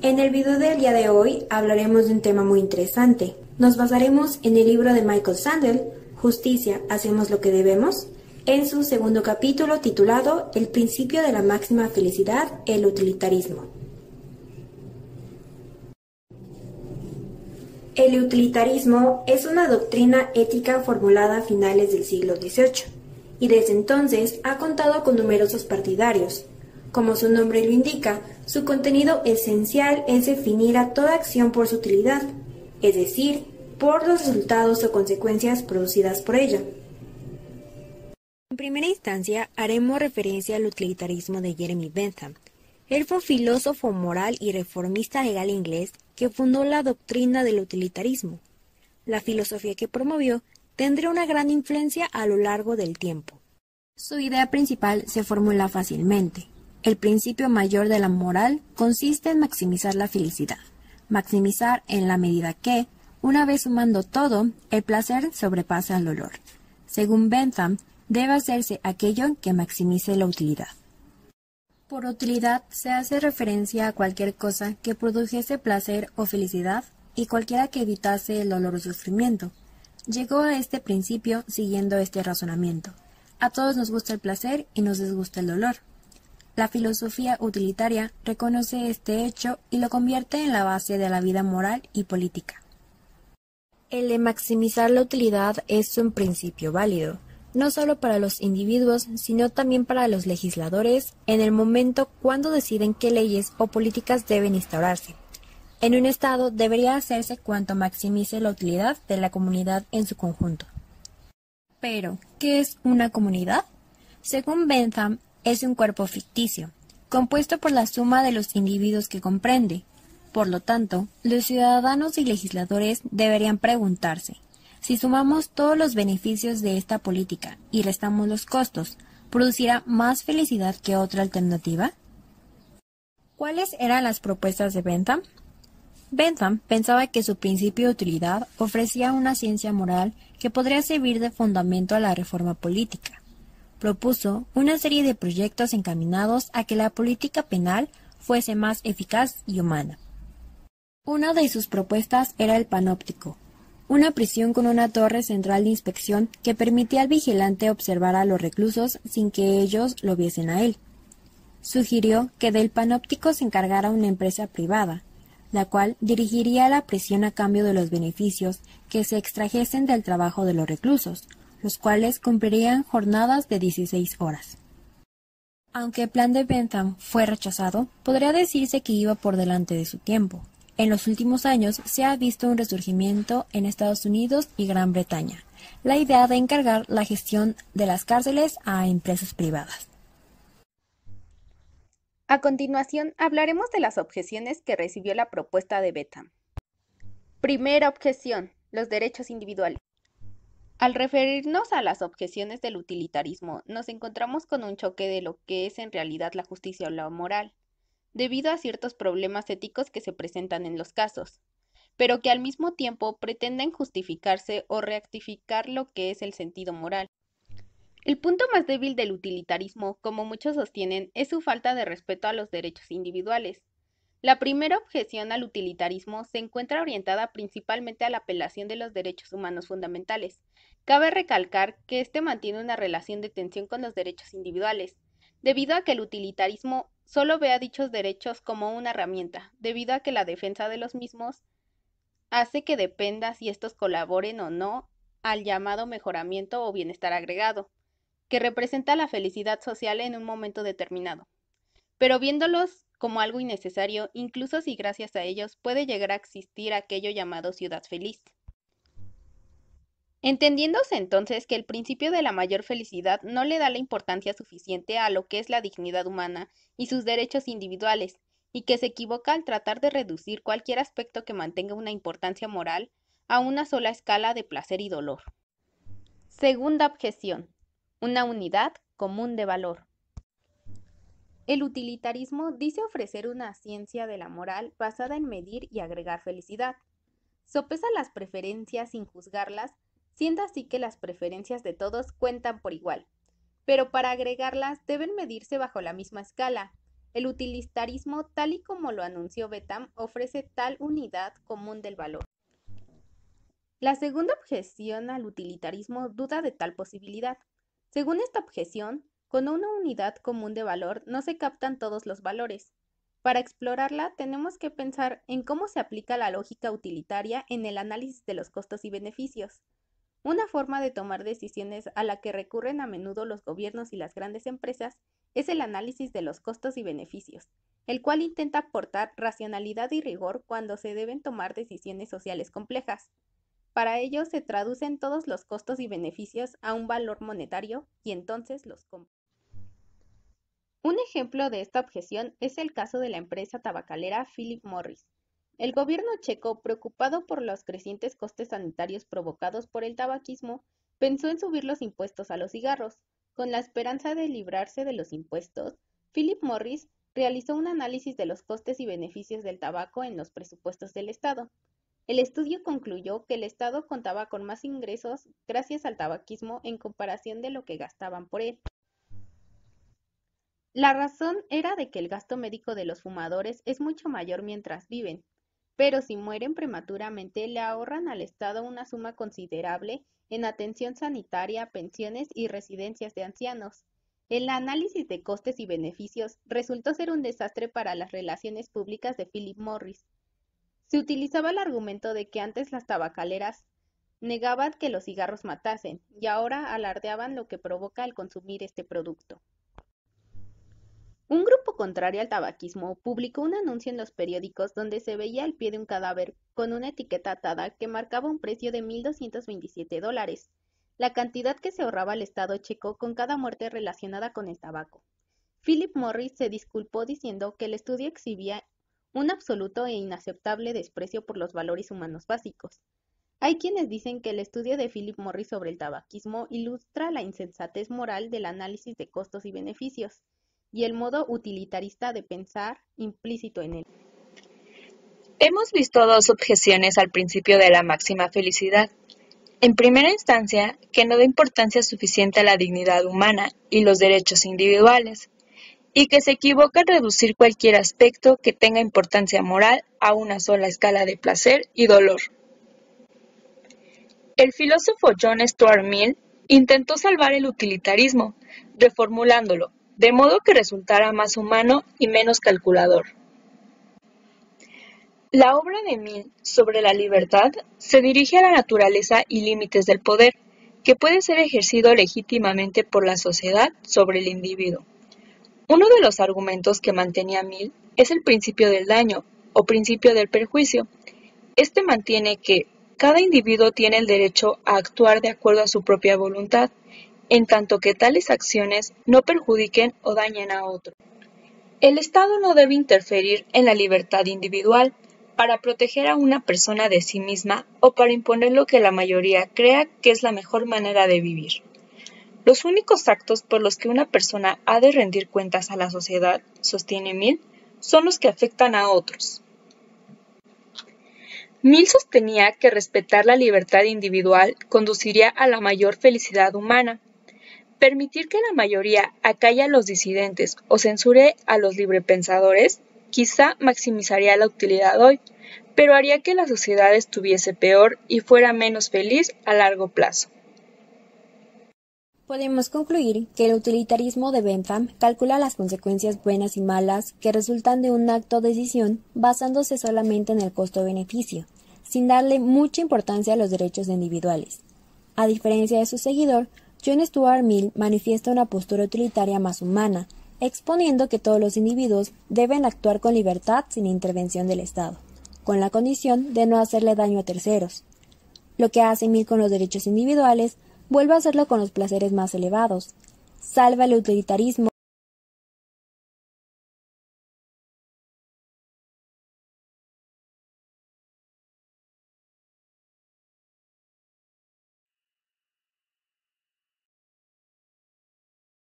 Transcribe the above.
En el video del día de hoy hablaremos de un tema muy interesante. Nos basaremos en el libro de Michael Sandel, Justicia, ¿hacemos lo que debemos?, en su segundo capítulo titulado El principio de la máxima felicidad, el utilitarismo. El utilitarismo es una doctrina ética formulada a finales del siglo XVIII y desde entonces ha contado con numerosos partidarios. Como su nombre lo indica, su contenido esencial es definir a toda acción por su utilidad, es decir, por los resultados o consecuencias producidas por ella. En primera instancia, haremos referencia al utilitarismo de Jeremy Bentham. Él fue un filósofo moral y reformista legal inglés que fundó la doctrina del utilitarismo. La filosofía que promovió tendría una gran influencia a lo largo del tiempo. Su idea principal se formula fácilmente. El principio mayor de la moral consiste en maximizar la felicidad, maximizar en la medida que, una vez sumando todo, el placer sobrepasa el dolor. Según Bentham, debe hacerse aquello que maximice la utilidad. Por utilidad se hace referencia a cualquier cosa que produjese placer o felicidad y cualquiera que evitase el dolor o sufrimiento. Llegó a este principio siguiendo este razonamiento. A todos nos gusta el placer y nos disgusta el dolor. La filosofía utilitaria reconoce este hecho y lo convierte en la base de la vida moral y política. El de maximizar la utilidad es un principio válido, no solo para los individuos, sino también para los legisladores en el momento cuando deciden qué leyes o políticas deben instaurarse. En un Estado debería hacerse cuanto maximice la utilidad de la comunidad en su conjunto. Pero, ¿qué es una comunidad? Según Bentham, es un cuerpo ficticio, compuesto por la suma de los individuos que comprende. Por lo tanto, los ciudadanos y legisladores deberían preguntarse: si sumamos todos los beneficios de esta política y restamos los costos, ¿producirá más felicidad que otra alternativa? ¿Cuáles eran las propuestas de Bentham? Bentham pensaba que su principio de utilidad ofrecía una ciencia moral que podría servir de fundamento a la reforma política. Propuso una serie de proyectos encaminados a que la política penal fuese más eficaz y humana. Una de sus propuestas era el panóptico, una prisión con una torre central de inspección que permitía al vigilante observar a los reclusos sin que ellos lo viesen a él. Sugirió que del panóptico se encargara una empresa privada, la cual dirigiría la prisión a cambio de los beneficios que se extrajesen del trabajo de los reclusos, los cuales cumplirían jornadas de 16 horas. Aunque el plan de Bentham fue rechazado, podría decirse que iba por delante de su tiempo. En los últimos años se ha visto un resurgimiento en Estados Unidos y Gran Bretaña, la idea de encargar la gestión de las cárceles a empresas privadas. A continuación, hablaremos de las objeciones que recibió la propuesta de Bentham. Primera objeción: los derechos individuales. Al referirnos a las objeciones del utilitarismo, nos encontramos con un choque de lo que es en realidad la justicia o la moral, debido a ciertos problemas éticos que se presentan en los casos, pero que al mismo tiempo pretenden justificarse o rectificar lo que es el sentido moral. El punto más débil del utilitarismo, como muchos sostienen, es su falta de respeto a los derechos individuales. La primera objeción al utilitarismo se encuentra orientada principalmente a la apelación de los derechos humanos fundamentales. Cabe recalcar que este mantiene una relación de tensión con los derechos individuales, debido a que el utilitarismo solo ve a dichos derechos como una herramienta, debido a que la defensa de los mismos hace que dependa si estos colaboren o no al llamado mejoramiento o bienestar agregado, que representa la felicidad social en un momento determinado. Pero viéndolos como algo innecesario, incluso si gracias a ellos puede llegar a existir aquello llamado ciudad feliz. Entendiéndose entonces que el principio de la mayor felicidad no le da la importancia suficiente a lo que es la dignidad humana y sus derechos individuales, y que se equivoca al tratar de reducir cualquier aspecto que mantenga una importancia moral a una sola escala de placer y dolor. Segunda objeción: una unidad común de valor. El utilitarismo dice ofrecer una ciencia de la moral basada en medir y agregar felicidad. Sopesa las preferencias sin juzgarlas, siendo así que las preferencias de todos cuentan por igual, pero para agregarlas deben medirse bajo la misma escala, El utilitarismo, tal y como lo anunció Bentham, ofrece tal unidad común del valor. La segunda objeción al utilitarismo duda de tal posibilidad. Según esta objeción, con una unidad común de valor no se captan todos los valores. Para explorarla, tenemos que pensar en cómo se aplica la lógica utilitaria en el análisis de los costos y beneficios. Una forma de tomar decisiones a la que recurren a menudo los gobiernos y las grandes empresas es el análisis de los costos y beneficios, el cual intenta aportar racionalidad y rigor cuando se deben tomar decisiones sociales complejas. Para ello se traducen todos los costos y beneficios a un valor monetario y entonces los compra. Un ejemplo de esta objeción es el caso de la empresa tabacalera Philip Morris. El gobierno checo, preocupado por los crecientes costes sanitarios provocados por el tabaquismo, pensó en subir los impuestos a los cigarros. Con la esperanza de librarse de los impuestos, Philip Morris realizó un análisis de los costes y beneficios del tabaco en los presupuestos del Estado. El estudio concluyó que el Estado contaba con más ingresos gracias al tabaquismo en comparación de lo que gastaban por él. La razón era de que el gasto médico de los fumadores es mucho mayor mientras viven, pero si mueren prematuramente le ahorran al Estado una suma considerable en atención sanitaria, pensiones y residencias de ancianos. El análisis de costes y beneficios resultó ser un desastre para las relaciones públicas de Philip Morris. Se utilizaba el argumento de que antes las tabacaleras negaban que los cigarros matasen y ahora alardeaban lo que provoca el consumir este producto. Un grupo contrario al tabaquismo publicó un anuncio en los periódicos donde se veía el pie de un cadáver con una etiqueta atada que marcaba un precio de $1,227, la cantidad que se ahorraba el Estado checo con cada muerte relacionada con el tabaco. Philip Morris se disculpó diciendo que el estudio exhibía un absoluto e inaceptable desprecio por los valores humanos básicos. Hay quienes dicen que el estudio de Philip Morris sobre el tabaquismo ilustra la insensatez moral del análisis de costos y beneficios, y el modo utilitarista de pensar implícito en él. Hemos visto dos objeciones al principio de la máxima felicidad. En primera instancia, que no da importancia suficiente a la dignidad humana y los derechos individuales, y que se equivoca en reducir cualquier aspecto que tenga importancia moral a una sola escala de placer y dolor. El filósofo John Stuart Mill intentó salvar el utilitarismo, reformulándolo, de modo que resultara más humano y menos calculador. La obra de Mill sobre la libertad se dirige a la naturaleza y límites del poder, que puede ser ejercido legítimamente por la sociedad sobre el individuo. Uno de los argumentos que mantenía Mill es el principio del daño, o principio del perjuicio. Este mantiene que cada individuo tiene el derecho a actuar de acuerdo a su propia voluntad, en tanto que tales acciones no perjudiquen o dañen a otro. El Estado no debe interferir en la libertad individual para proteger a una persona de sí misma o para imponer lo que la mayoría crea que es la mejor manera de vivir. Los únicos actos por los que una persona ha de rendir cuentas a la sociedad, sostiene Mill, son los que afectan a otros. Mill sostenía que respetar la libertad individual conduciría a la mayor felicidad humana. Permitir que la mayoría acalle a los disidentes o censure a los librepensadores quizá maximizaría la utilidad hoy, pero haría que la sociedad estuviese peor y fuera menos feliz a largo plazo. Podemos concluir que el utilitarismo de Bentham calcula las consecuencias buenas y malas que resultan de un acto de decisión basándose solamente en el costo-beneficio, sin darle mucha importancia a los derechos individuales. A diferencia de su seguidor, John Stuart Mill manifiesta una postura utilitaria más humana, exponiendo que todos los individuos deben actuar con libertad sin intervención del Estado, con la condición de no hacerle daño a terceros. Lo que hace Mill con los derechos individuales, vuelve a hacerlo con los placeres más elevados. Salva el utilitarismo